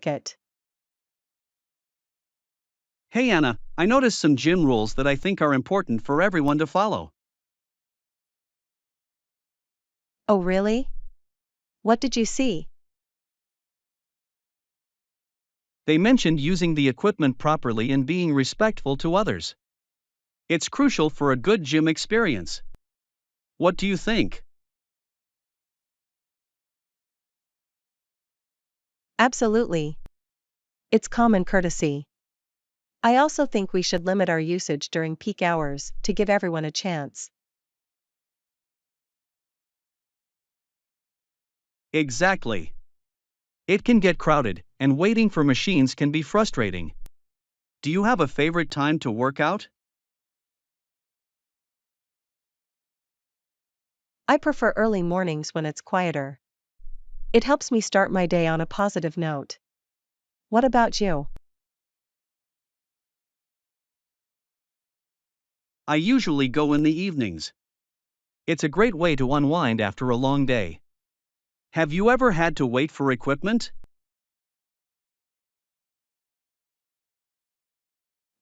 it. Hey Anna, I noticed some gym rules that I think are important for everyone to follow. Oh, really? What did you see? They mentioned using the equipment properly and being respectful to others. It's crucial for a good gym experience. What do you think? Absolutely. It's common courtesy. I also think we should limit our usage during peak hours to give everyone a chance. Exactly. It can get crowded, and waiting for machines can be frustrating. Do you have a favorite time to work out? I prefer early mornings when it's quieter. It helps me start my day on a positive note. What about you? I usually go in the evenings. It's a great way to unwind after a long day. Have you ever had to wait for equipment?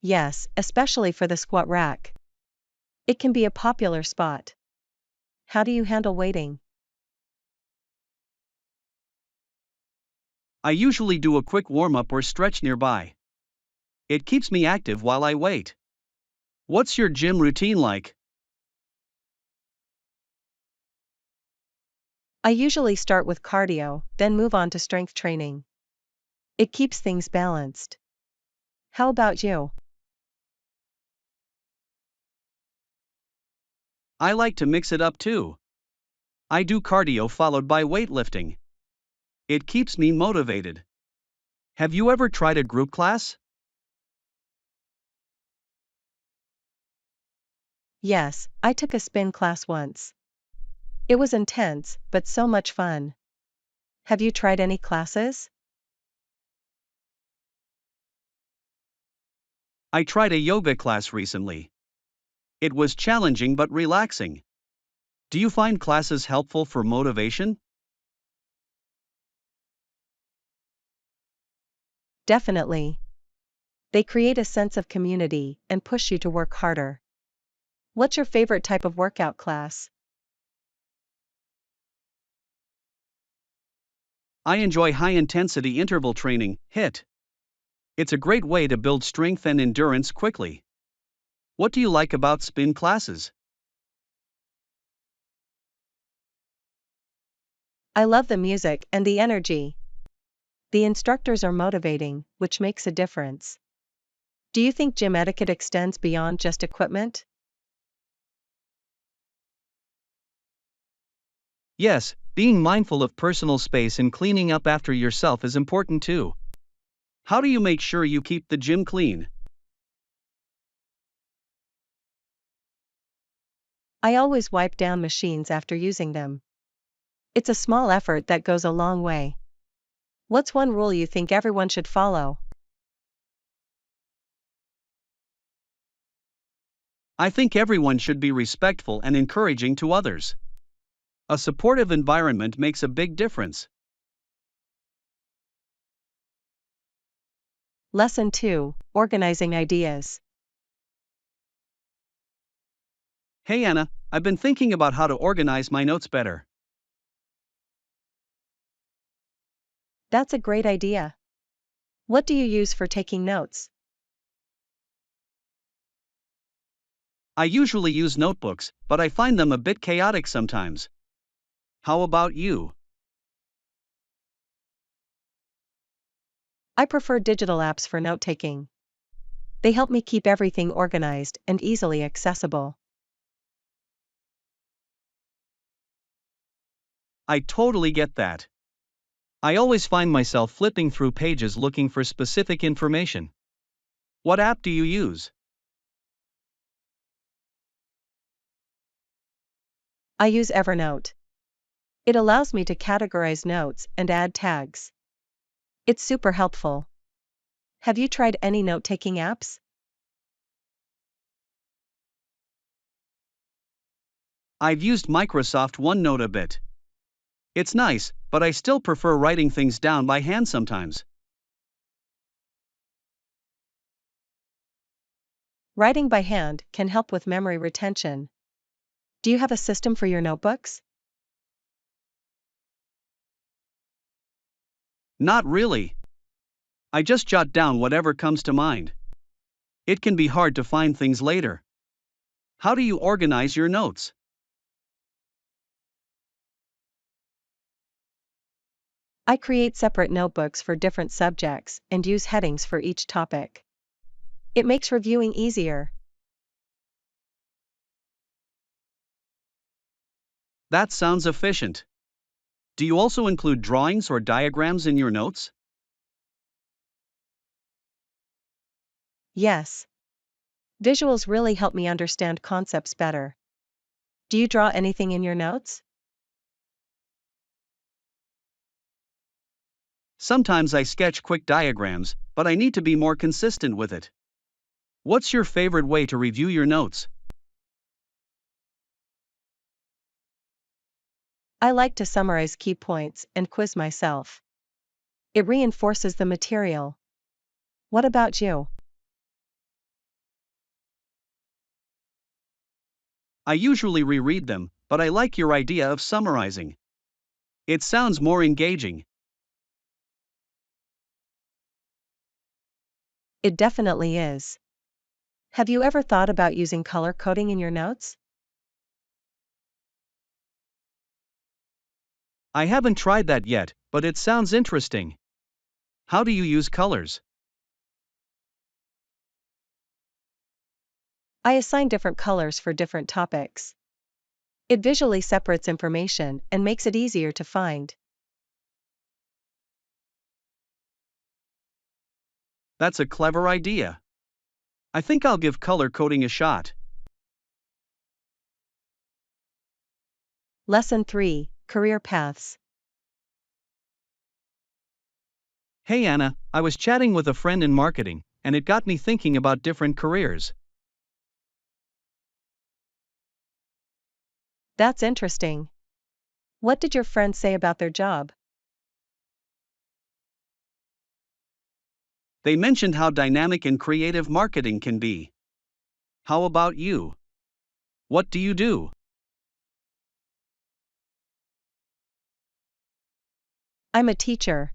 Yes, especially for the squat rack. It can be a popular spot. How do you handle waiting? I usually do a quick warm up or stretch nearby. It keeps me active while I wait. What's your gym routine like? I usually start with cardio, then move on to strength training. It keeps things balanced. How about you? I like to mix it up too. I do cardio followed by weightlifting. It keeps me motivated. Have you ever tried a group class? Yes, I took a spin class once. It was intense, but so much fun. Have you tried any classes? I tried a yoga class recently. It was challenging but relaxing. Do you find classes helpful for motivation? Definitely. They create a sense of community and push you to work harder. What's your favorite type of workout class? I enjoy high intensity interval training, HIIT. It's a great way to build strength and endurance quickly. What do you like about spin classes? I love the music and the energy. The instructors are motivating, which makes a difference. Do you think gym etiquette extends beyond just equipment? Yes, being mindful of personal space and cleaning up after yourself is important too. How do you make sure you keep the gym clean? I always wipe down machines after using them. It's a small effort that goes a long way. What's one rule you think everyone should follow? I think everyone should be respectful and encouraging to others. A supportive environment makes a big difference. Lesson 2: Organizing ideas. Hey Anna, I've been thinking about how to organize my notes better. That's a great idea. What do you use for taking notes? I usually use notebooks, but I find them a bit chaotic sometimes. How about you? I prefer digital apps for note taking. They help me keep everything organized and easily accessible. I totally get that. I always find myself flipping through pages looking for specific information. What app do you use? I use Evernote. It allows me to categorize notes and add tags. It's super helpful. Have you tried any note taking apps? I've used Microsoft OneNote a bit. It's nice, but I still prefer writing things down by hand sometimes. Writing by hand can help with memory retention. Do you have a system for your notebooks? Not really. I just jot down whatever comes to mind. It can be hard to find things later. How do you organize your notes? I create separate notebooks for different subjects and use headings for each topic. It makes reviewing easier. That sounds efficient. Do you also include drawings or diagrams in your notes? Yes. Visuals really help me understand concepts better. Do you draw anything in your notes? Sometimes I sketch quick diagrams, but I need to be more consistent with it. What's your favorite way to review your notes? I like to summarize key points and quiz myself. It reinforces the material. What about you? I usually reread them, but I like your idea of summarizing. It sounds more engaging. It definitely is. Have you ever thought about using color coding in your notes? I haven't tried that yet, but it sounds interesting. How do you use colors? I assign different colors for different topics. It visually separates information and makes it easier to find. That's a clever idea. I think I'll give color coding a shot. Lesson 3: Career Paths. Hey Anna, I was chatting with a friend in marketing, and it got me thinking about different careers. That's interesting. What did your friend say about their job? They mentioned how dynamic and creative marketing can be. How about you? What do you do? I'm a teacher.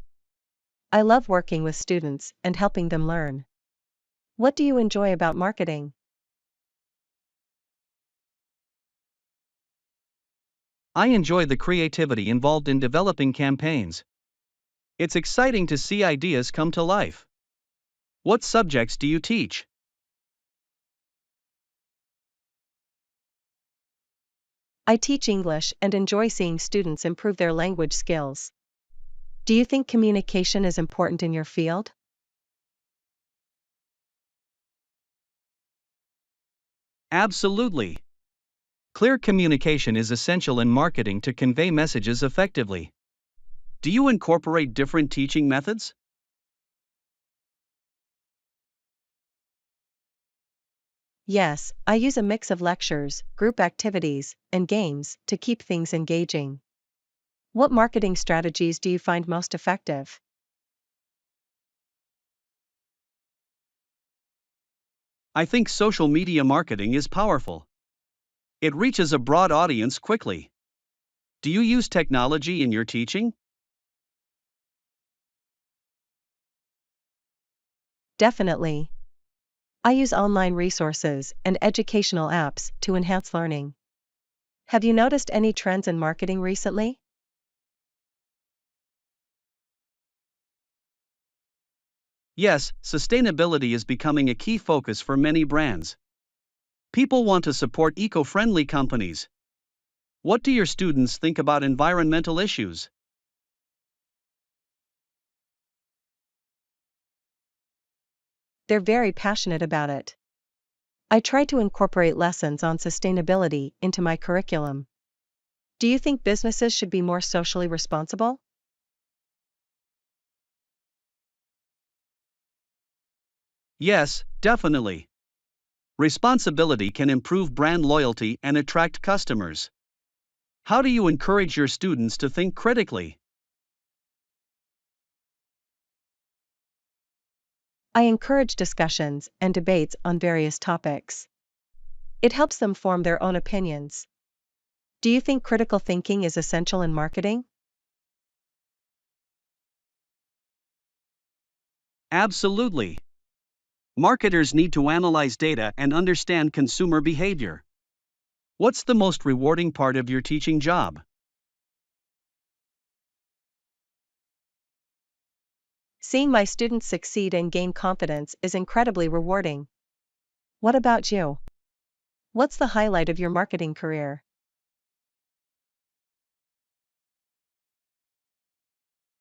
I love working with students and helping them learn. What do you enjoy about marketing? I enjoy the creativity involved in developing campaigns. It's exciting to see ideas come to life. What subjects do you teach? I teach English and enjoy seeing students improve their language skills. Do you think communication is important in your field? Absolutely. Clear communication is essential in marketing to convey messages effectively. Do you incorporate different teaching methods? Yes, I use a mix of lectures, group activities, and games to keep things engaging. What marketing strategies do you find most effective? I think social media marketing is powerful. It reaches a broad audience quickly. Do you use technology in your teaching? Definitely. I use online resources and educational apps to enhance learning. Have you noticed any trends in marketing recently? Yes, sustainability is becoming a key focus for many brands. People want to support eco-friendly companies. What do your students think about environmental issues? They're very passionate about it. I try to incorporate lessons on sustainability into my curriculum. Do you think businesses should be more socially responsible? Yes, definitely. Responsibility can improve brand loyalty and attract customers. How do you encourage your students to think critically? I encourage discussions and debates on various topics. It helps them form their own opinions. Do you think critical thinking is essential in marketing? Absolutely. Marketers need to analyze data and understand consumer behavior. What's the most rewarding part of your teaching job? Seeing my students succeed and gain confidence is incredibly rewarding. What about you? What's the highlight of your marketing career?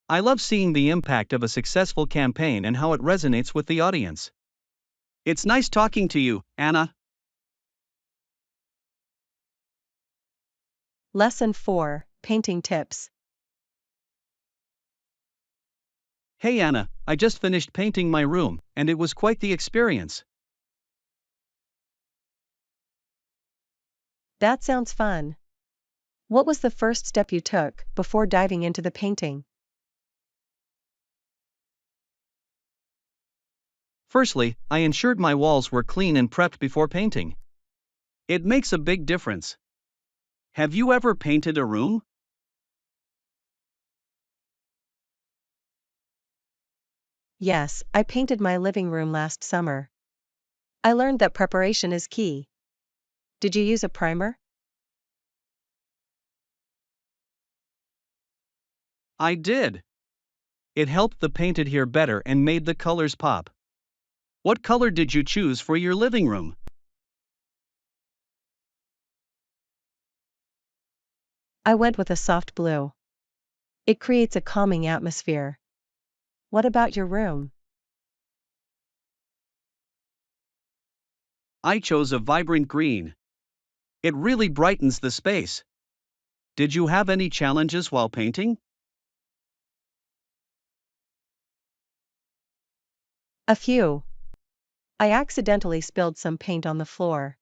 I love seeing the impact of a successful campaign and how it resonates with the audience. It's nice talking to you, Anna. Lesson 4, Painting Tips. Hey Anna, I just finished painting my room, and it was quite the experience. That sounds fun. What was the first step you took before diving into the painting? Firstly, I ensured my walls were clean and prepped before painting. It makes a big difference. Have you ever painted a room? Yes, I painted my living room last summer. I learned that preparation is key. Did you use a primer? I did. It helped the paint adhere better and made the colors pop. What color did you choose for your living room? I went with a soft blue. It creates a calming atmosphere. What about your room? I chose a vibrant green. It really brightens the space. Did you have any challenges while painting? A few. I accidentally spilled some paint on the floor.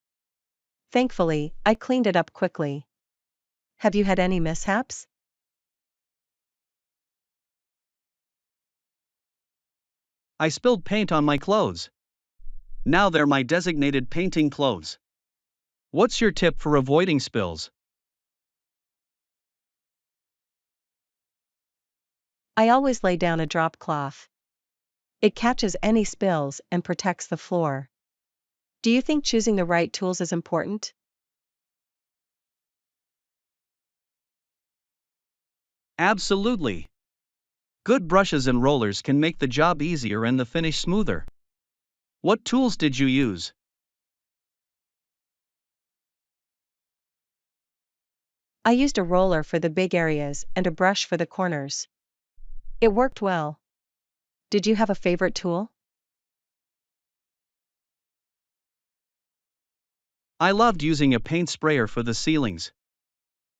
Thankfully, I cleaned it up quickly. Have you had any mishaps? I spilled paint on my clothes. Now they're my designated painting clothes. What's your tip for avoiding spills? I always lay down a drop cloth. It catches any spills and protects the floor. Do you think choosing the right tools is important? Absolutely. Good brushes and rollers can make the job easier and the finish smoother. What tools did you use? I used a roller for the big areas and a brush for the corners. It worked well. Did you have a favorite tool? I loved using a paint sprayer for the ceilings.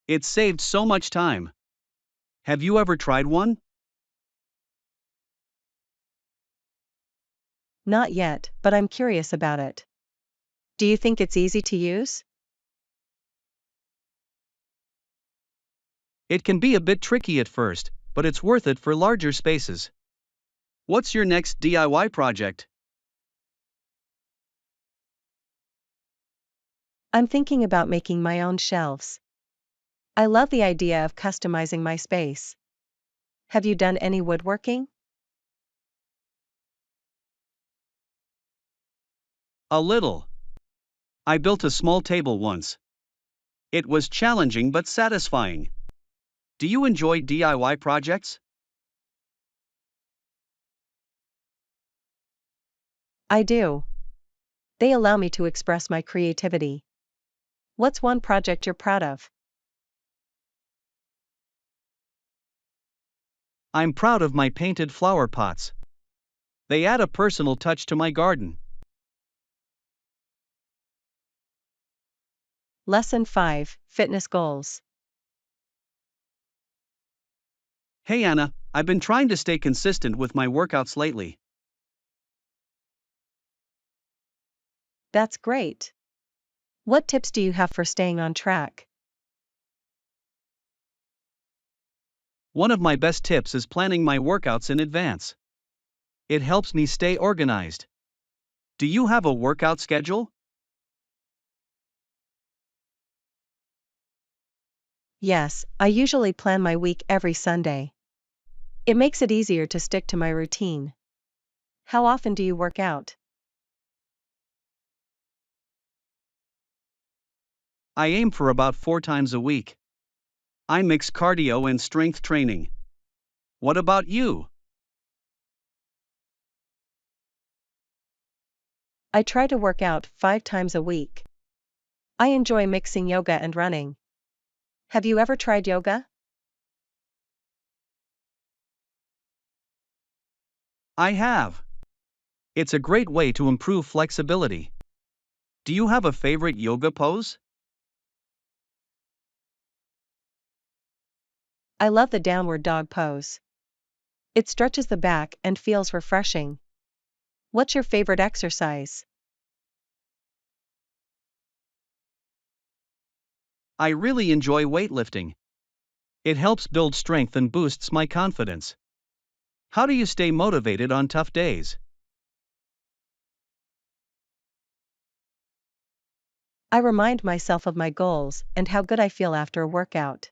It saved so much time. Have you ever tried one? Not yet, but I'm curious about it. Do you think it's easy to use? It can be a bit tricky at first, but it's worth it for larger spaces. What's your next DIY project? I'm thinking about making my own shelves. I love the idea of customizing my space. Have you done any woodworking? A little. I built a small table once. It was challenging but satisfying. Do you enjoy DIY projects? I do. They allow me to express my creativity. What's one project you're proud of? I'm proud of my painted flower pots. They add a personal touch to my garden. Lesson 5, Fitness Goals. Hey Anna, I've been trying to stay consistent with my workouts lately. That's great. What tips do you have for staying on track? One of my best tips is planning my workouts in advance. It helps me stay organized. Do you have a workout schedule? Yes, I usually plan my week every Sunday. It makes it easier to stick to my routine. How often do you work out? I aim for about 4 times a week. I mix cardio and strength training. What about you? I try to work out 5 times a week. I enjoy mixing yoga and running. Have you ever tried yoga? I have. It's a great way to improve flexibility. Do you have a favorite yoga pose? I love the downward dog pose. It stretches the back and feels refreshing. What's your favorite exercise? I really enjoy weightlifting. It helps build strength and boosts my confidence. How do you stay motivated on tough days? I remind myself of my goals and how good I feel after a workout.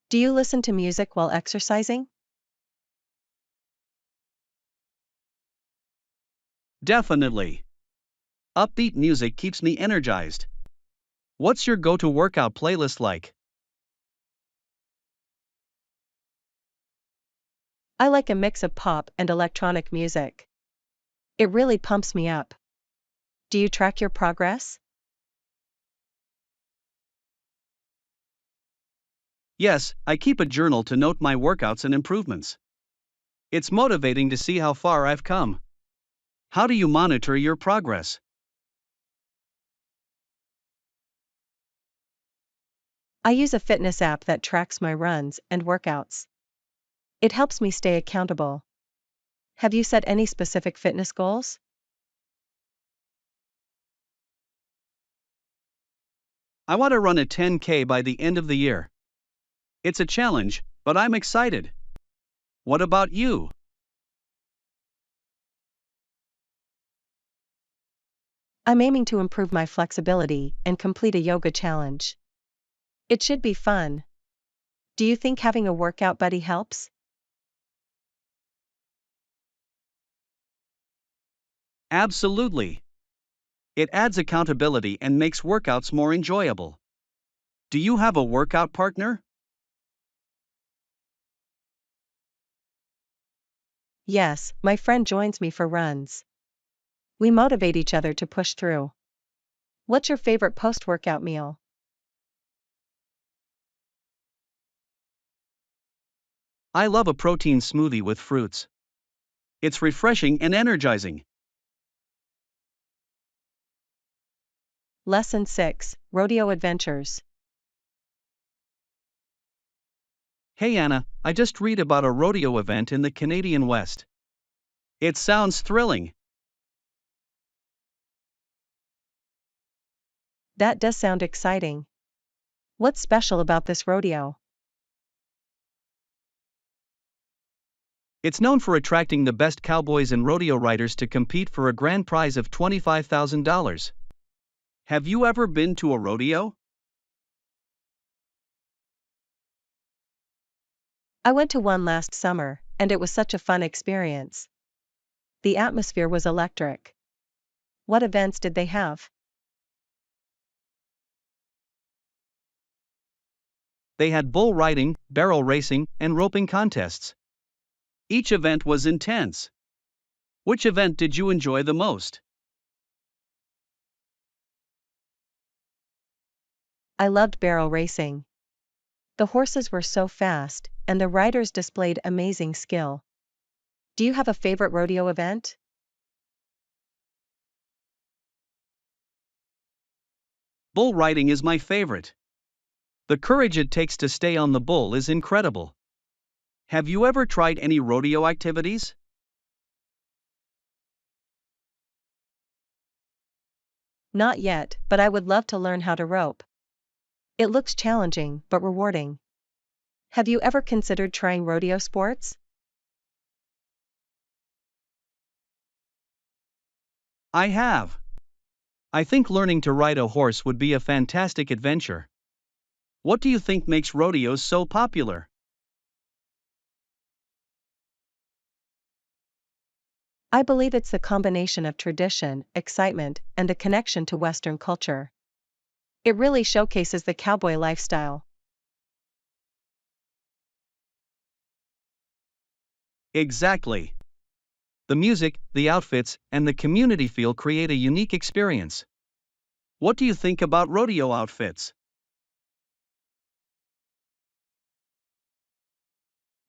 Do you listen to music while exercising? Definitely. Upbeat music keeps me energized. What's your go to workout playlist like? I like a mix of pop and electronic music. It really pumps me up. Do you track your progress? Yes, I keep a journal to note my workouts and improvements. It's motivating to see how far I've come. How do you monitor your progress? I use a fitness app that tracks my runs and workouts. It helps me stay accountable. Have you set any specific fitness goals? I want to run a 10K by the end of the year. It's a challenge, but I'm excited. What about you? I'm aiming to improve my flexibility and complete a yoga challenge. It should be fun. Do you think having a workout buddy helps? Absolutely. It adds accountability and makes workouts more enjoyable. Do you have a workout partner? Yes, my friend joins me for runs. We motivate each other to push through. What's your favorite post-workout meal? I love a protein smoothie with fruits. It's refreshing and energizing. Lesson 6, Rodeo Adventures. Hey Anna, I just read about a rodeo event in the Canadian West. It sounds thrilling. That does sound exciting. What's special about this rodeo? It's known for attracting the best cowboys and rodeo riders to compete for a grand prize of $25,000. Have you ever been to a rodeo? I went to one last summer, and it was such a fun experience. The atmosphere was electric. What events did they have? They had bull riding, barrel racing, and roping contests. Each event was intense. Which event did you enjoy the most? I loved barrel racing. The horses were so fast, and the riders displayed amazing skill. Do you have a favorite rodeo event? Bull riding is my favorite. The courage it takes to stay on the bull is incredible. Have you ever tried any rodeo activities? Not yet, but I would love to learn how to rope. It looks challenging but rewarding. Have you ever considered trying rodeo sports? I have. I think learning to ride a horse would be a fantastic adventure. What do you think makes rodeos so popular? I believe it's the combination of tradition, excitement, and the connection to Western culture. It really showcases the cowboy lifestyle. Exactly. The music, the outfits, and the community feel create a unique experience. What do you think about rodeo outfits?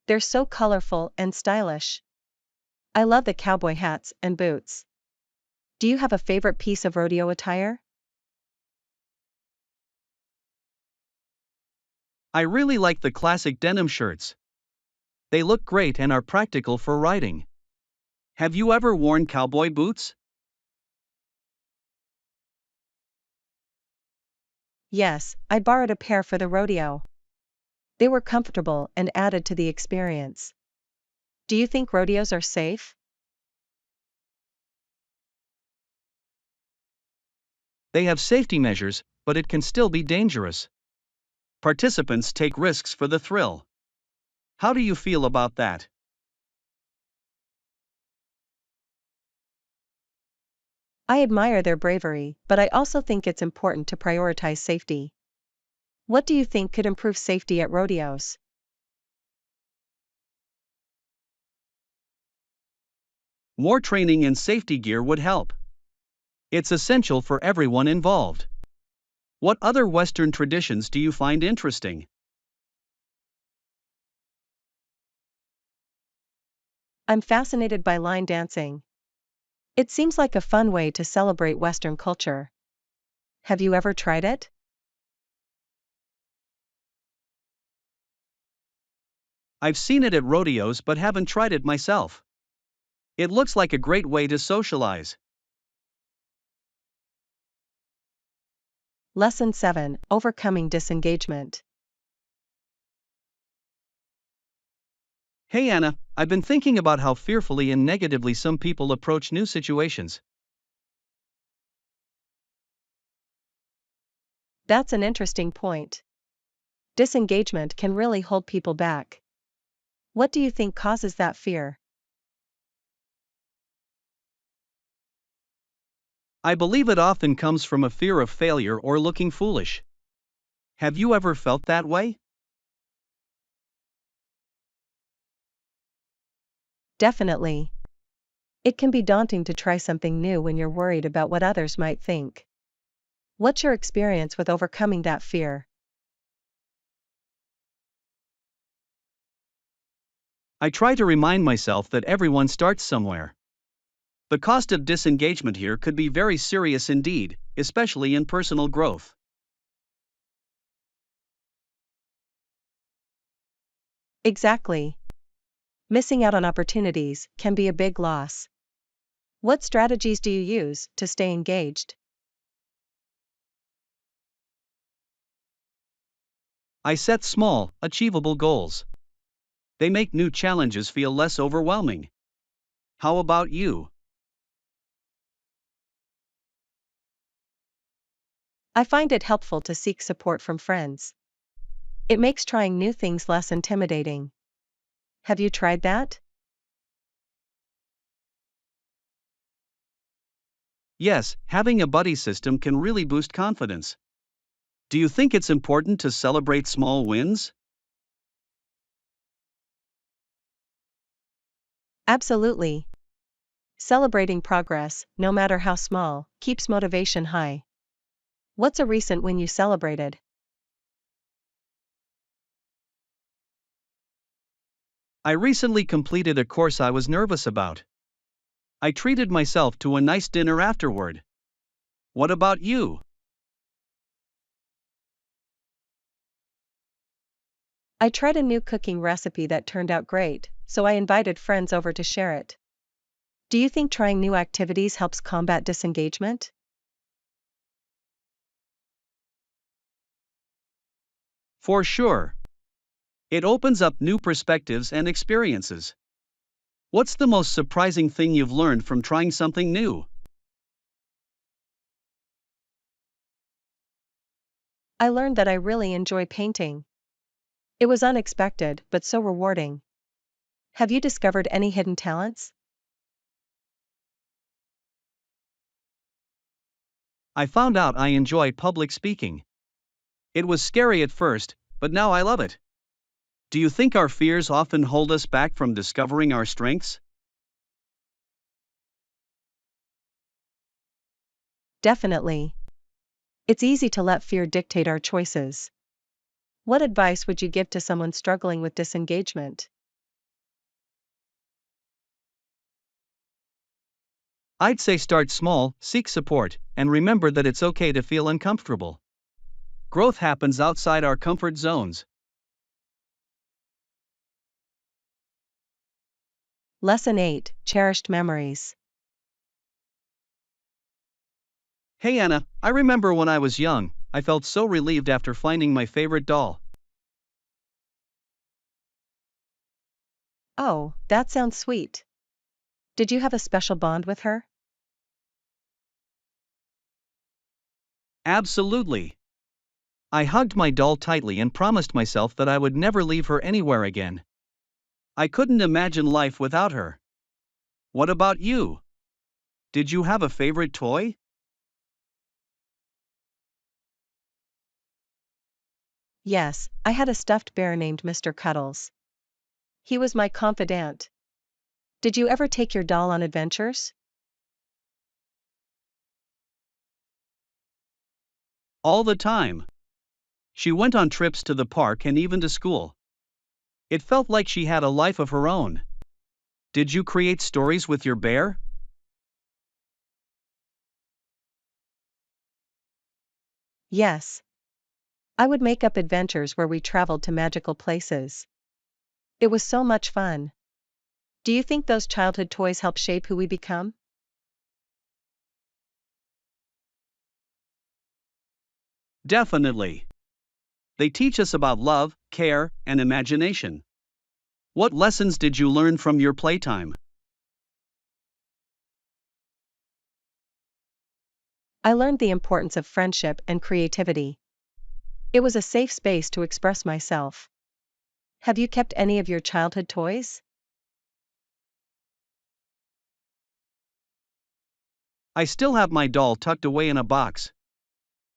They're so colorful and stylish. I love the cowboy hats and boots. Do you have a favorite piece of rodeo attire? I really like the classic denim shirts. They look great and are practical for riding. Have you ever worn cowboy boots? Yes, I borrowed a pair for the rodeo. They were comfortable and added to the experience. Do you think rodeos are safe? They have safety measures, but it can still be dangerous. Participants take risks for the thrill. How do you feel about that? I admire their bravery, but I also think it's important to prioritize safety. What do you think could improve safety at rodeos? More training and safety gear would help. It's essential for everyone involved. What other Western traditions do you find interesting? I'm fascinated by line dancing. It seems like a fun way to celebrate Western culture. Have you ever tried it? I've seen it at rodeos but haven't tried it myself. It looks like a great way to socialize. Lesson 7: Overcoming disengagement. Hey Anna, I've been thinking about how fearfully and negatively some people approach new situations. That's an interesting point. Disengagement can really hold people back. What do you think causes that fear? I believe it often comes from a fear of failure or looking foolish. Have you ever felt that way? Definitely. It can be daunting to try something new when you're worried about what others might think. What's your experience with overcoming that fear? I try to remind myself that everyone starts somewhere. The cost of disengagement here could be very serious indeed, especially in personal growth. Exactly. Missing out on opportunities can be a big loss. What strategies do you use to stay engaged? I set small, achievable goals. They make new challenges feel less overwhelming. How about you? I find it helpful to seek support from friends. It makes trying new things less intimidating. Have you tried that? Yes, having a buddy system can really boost confidence. Do you think it's important to celebrate small wins? Absolutely. Celebrating progress, no matter how small, keeps motivation high. What's a recent win you celebrated? I recently completed a course I was nervous about. I treated myself to a nice dinner afterward. What about you? I tried a new cooking recipe that turned out great, so I invited friends over to share it. Do you think trying new activities helps combat disengagement? For sure. It opens up new perspectives and experiences. What's the most surprising thing you've learned from trying something new? I learned that I really enjoy painting. It was unexpected but so rewarding. Have you discovered any hidden talents? I found out I enjoy public speaking. It was scary at first, but now I love it. Do you think our fears often hold us back from discovering our strengths? Definitely. It's easy to let fear dictate our choices. What advice would you give to someone struggling with disengagement? I'd say start small, seek support, and remember that it's okay to feel uncomfortable. Growth happens outside our comfort zones. Lesson 8: Cherished Memories. Hey Anna, I remember when I was young, I felt so relieved after finding my favorite doll. Oh, that sounds sweet. Did you have a special bond with her? Absolutely. I hugged my doll tightly and promised myself that I would never leave her anywhere again. I couldn't imagine life without her. What about you? Did you have a favorite toy? Yes, I had a stuffed bear named Mr. Cuddles. He was my confidant. Did you ever take your doll on adventures? All the time. She went on trips to the park and even to school. It felt like she had a life of her own. Did you create stories with your bear? Yes. I would make up adventures where we traveled to magical places. It was so much fun. Do you think those childhood toys help shape who we become? Definitely. They teach us about love, care, and imagination. What lessons did you learn from your playtime? I learned the importance of friendship and creativity. It was a safe space to express myself. Have you kept any of your childhood toys? I still have my doll tucked away in a box.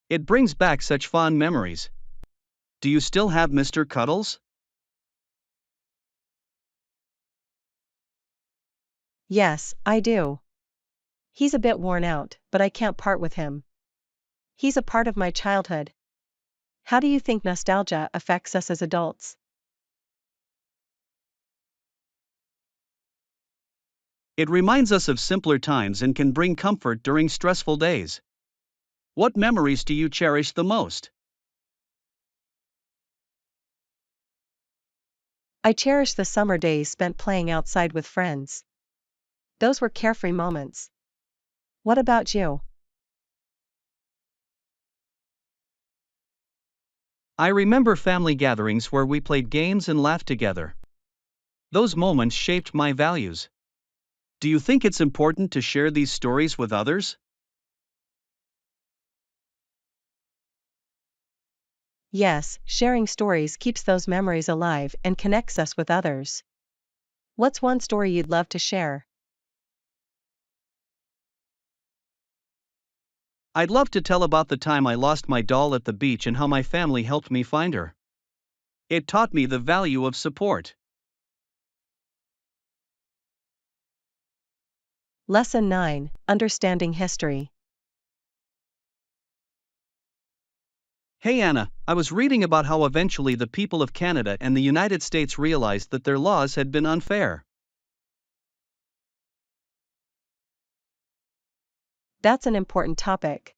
It brings back such fond memories. Do you still have Mr. Cuddles? Yes, I do. He's a bit worn out, but I can't part with him. He's a part of my childhood. How do you think nostalgia affects us as adults? It reminds us of simpler times and can bring comfort during stressful days. What memories do you cherish the most? I cherish the summer days spent playing outside with friends. Those were carefree moments. What about you? I remember family gatherings where we played games and laughed together. Those moments shaped my values. Do you think it's important to share these stories with others? Yes, sharing stories keeps those memories alive and connects us with others. What's one story you'd love to share? I'd love to tell about the time I lost my doll at the beach and how my family helped me find her. It taught me the value of support. Lesson 9: Understanding History. Hey Anna, I was reading about how eventually the people of Canada and the United States realized that their laws had been unfair. That's an important topic.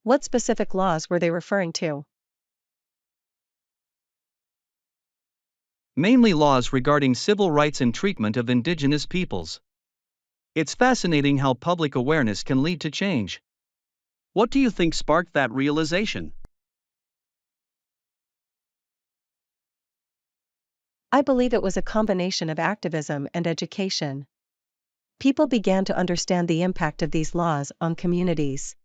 What specific laws were they referring to? Mainly laws regarding civil rights and treatment of Indigenous peoples. It's fascinating how public awareness can lead to change. What do you think sparked that realization? I believe it was a combination of activism and education. People began to understand the impact of these laws on communities.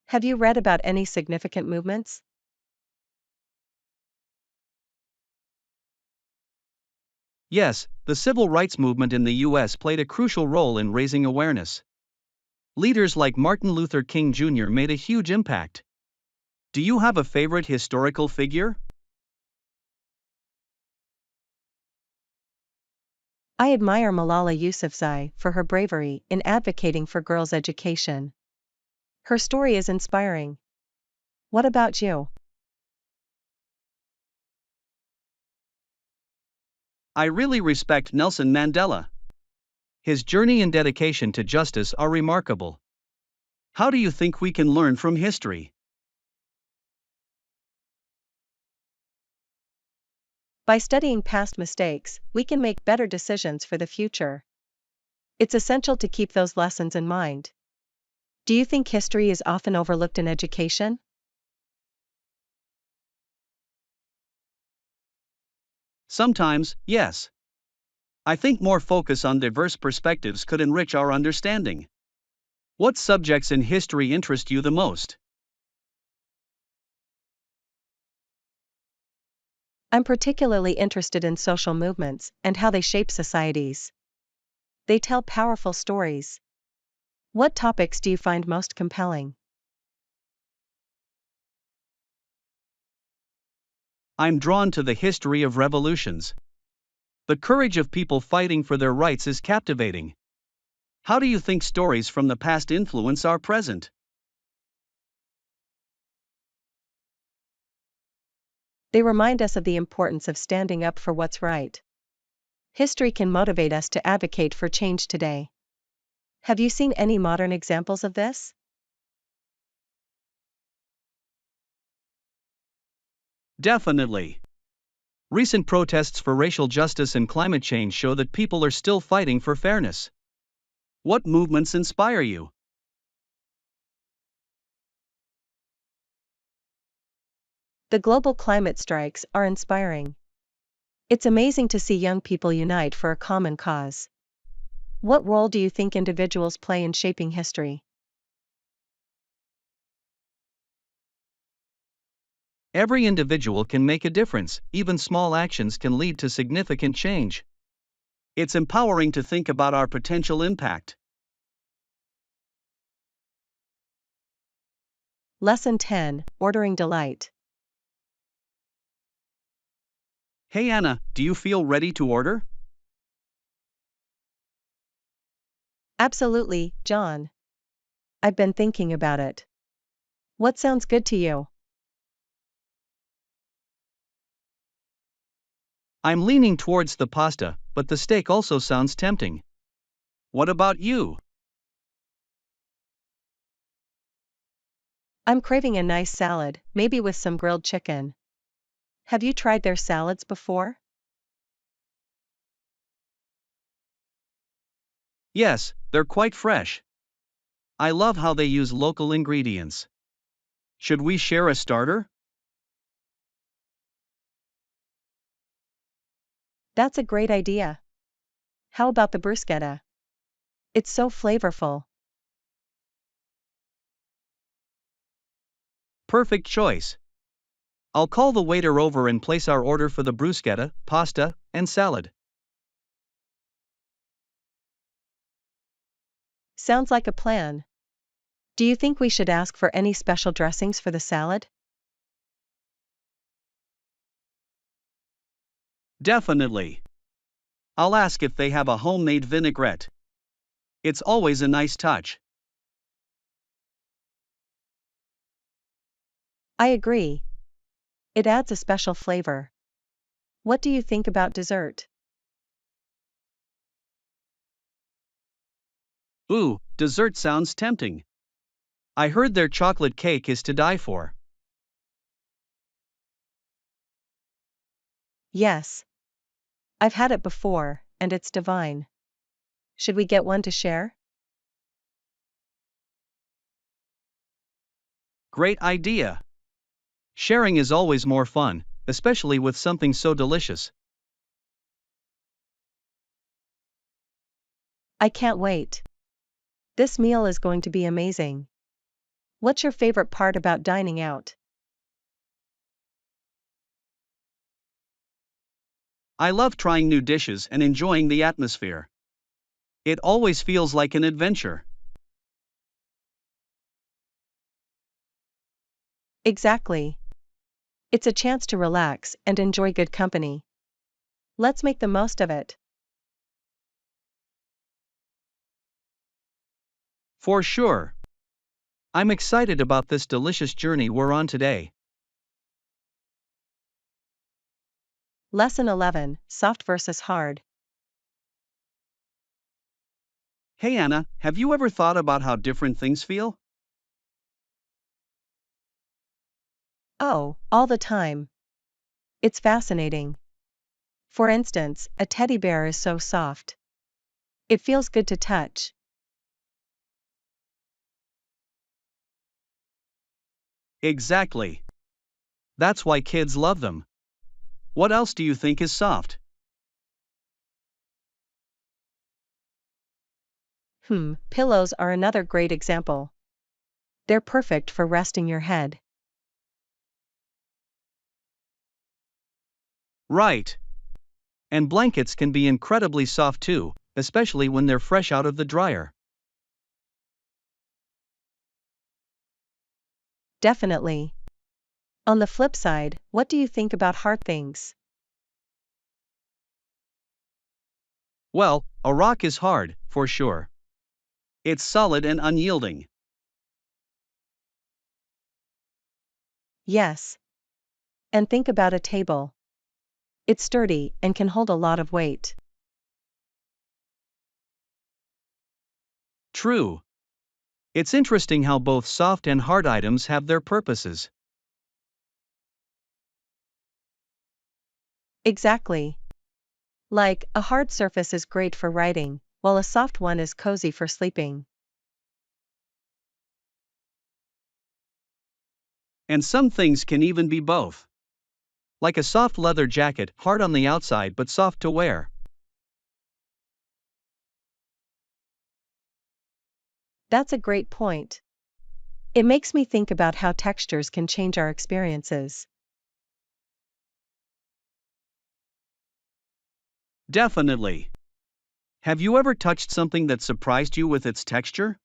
Have you read about any significant movements? Yes, the civil rights movement in the US played a crucial role in raising awareness. Leaders like Martin Luther King Jr. made a huge impact. Do you have a favorite historical figure? I admire Malala Yousafzai for her bravery in advocating for girls' education. Her story is inspiring. What about you? I really respect Nelson Mandela. His journey and dedication to justice are remarkable. How do you think we can learn from history? By studying past mistakes, we can make better decisions for the future. It's essential to keep those lessons in mind. Do you think history is often overlooked in education? Sometimes, yes. I think more focus on diverse perspectives could enrich our understanding. What subjects in history interest you the most? I'm particularly interested in social movements and how they shape societies. They tell powerful stories. What topics do you find most compelling? I'm drawn to the history of revolutions. The courage of people fighting for their rights is captivating. How do you think stories from the past influence our present? They remind us of the importance of standing up for what's right. History can motivate us to advocate for change today. Have you seen any modern examples of this? Definitely. Recent protests for racial justice and climate change show that people are still fighting for fairness. What movements inspire you? The global climate strikes are inspiring. It's amazing to see young people unite for a common cause. What role do you think individuals play in shaping history? Every individual can make a difference, even small actions can lead to significant change. It's empowering to think about our potential impact. Lesson 10: Ordering Delight. Hey Anna, do you feel ready to order? Absolutely, John. I've been thinking about it. What sounds good to you? I'm leaning towards the pasta, but the steak also sounds tempting. What about you? I'm craving a nice salad, maybe with some grilled chicken. Have you tried their salads before? Yes, they're quite fresh. I love how they use local ingredients. Should we share a starter? That's a great idea. How about the bruschetta? It's so flavorful. Perfect choice. I'll call the waiter over and place our order for the bruschetta, pasta, and salad. Sounds like a plan. Do you think we should ask for any special dressings for the salad? Definitely. I'll ask if they have a homemade vinaigrette. It's always a nice touch. I agree. It adds a special flavor. What do you think about dessert? Ooh, dessert sounds tempting. I heard their chocolate cake is to die for. Yes. I've had it before, and it's divine. Should we get one to share? Great idea. Sharing is always more fun, especially with something so delicious. I can't wait. This meal is going to be amazing. What's your favorite part about dining out? I love trying new dishes and enjoying the atmosphere. It always feels like an adventure. Exactly. It's a chance to relax and enjoy good company. Let's make the most of it. For sure. I'm excited about this delicious journey we're on today. Lesson 11, Soft versus Hard. Hey Anna, have you ever thought about how different things feel? Oh, all the time. It's fascinating. For instance, a teddy bear is so soft. It feels good to touch. Exactly. That's why kids love them. What else do you think is soft? Pillows are another great example. They're perfect for resting your head. Right. And blankets can be incredibly soft too, especially when they're fresh out of the dryer. Definitely. On the flip side, what do you think about hard things? Well, a rock is hard, for sure. It's solid and unyielding. Yes. And think about a table. It's sturdy and can hold a lot of weight. True. It's interesting how both soft and hard items have their purposes. Exactly. Like, a hard surface is great for writing, while a soft one is cozy for sleeping. And some things can even be both. Like a soft leather jacket, hard on the outside but soft to wear. That's a great point. It makes me think about how textures can change our experiences. Definitely. Have you ever touched something that surprised you with its texture?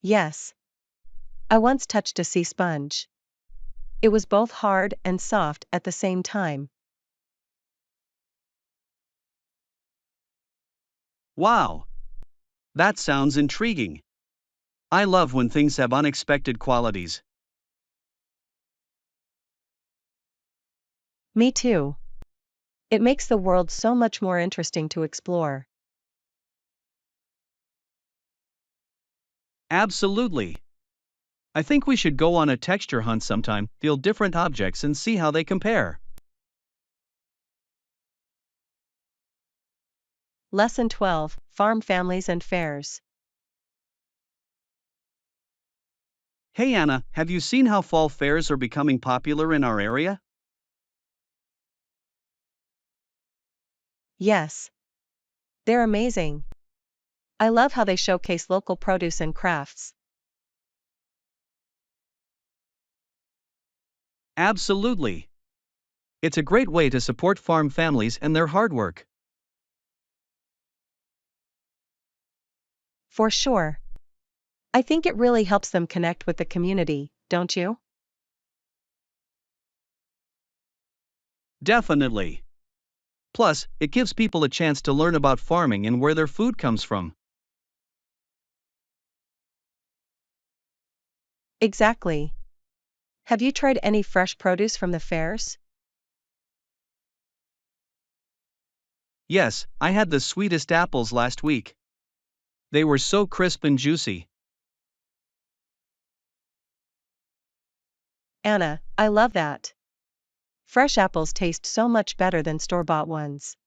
Yes. I once touched a sea sponge. It was both hard and soft at the same time. Wow! That sounds intriguing. I love when things have unexpected qualities. Me too. It makes the world so much more interesting to explore. Absolutely. I think we should go on a texture hunt sometime, feel different objects, and see how they compare. Lesson 12, Farm Families and Fairs. Hey Anna, have you seen how fall fairs are becoming popular in our area? Yes. They're amazing. I love how they showcase local produce and crafts. Absolutely. It's a great way to support farm families and their hard work. For sure. I think it really helps them connect with the community, don't you? Definitely. Plus, it gives people a chance to learn about farming and where their food comes from. Exactly. Have you tried any fresh produce from the fairs? Yes, I had the sweetest apples last week. They were so crisp and juicy. Anna, I love that. Fresh apples taste so much better than store-bought ones.